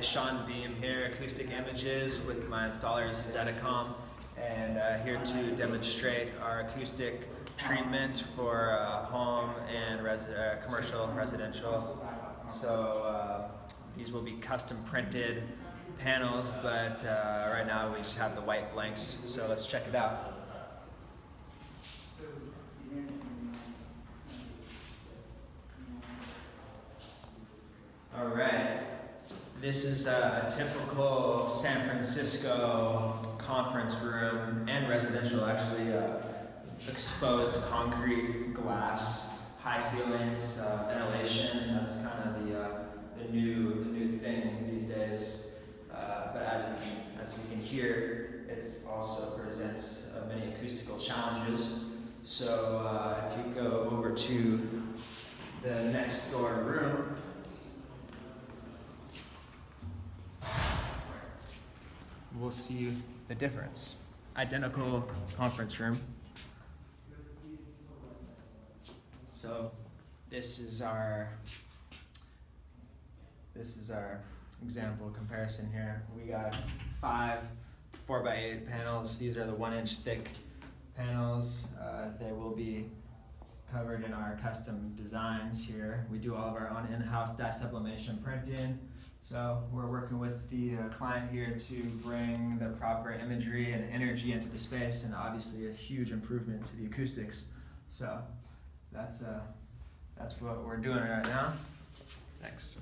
Sean Beam here, Acoustic Images with my installers Zetacom, and here to demonstrate our acoustic treatment for home and commercial residential. So these will be custom printed panels, but right now we just have the white blanks, so let's check it out. All right, this is a typical San Francisco conference room and residential, actually, exposed concrete glass, high ceilings, ventilation. That's kind of the new thing these days. But as you can hear, it also presents many acoustical challenges. So if you go over to the next door room, we'll see the difference. Identical conference room. So this is our example comparison here. We got 5 4x8 panels. These are the 1-inch thick panels. They will be covered in our custom designs here. We do all of our own in-house dye sublimation printing. So we're working with the client here to bring the proper imagery and energy into the space, and obviously a huge improvement to the acoustics. So that's what we're doing right now. Thanks.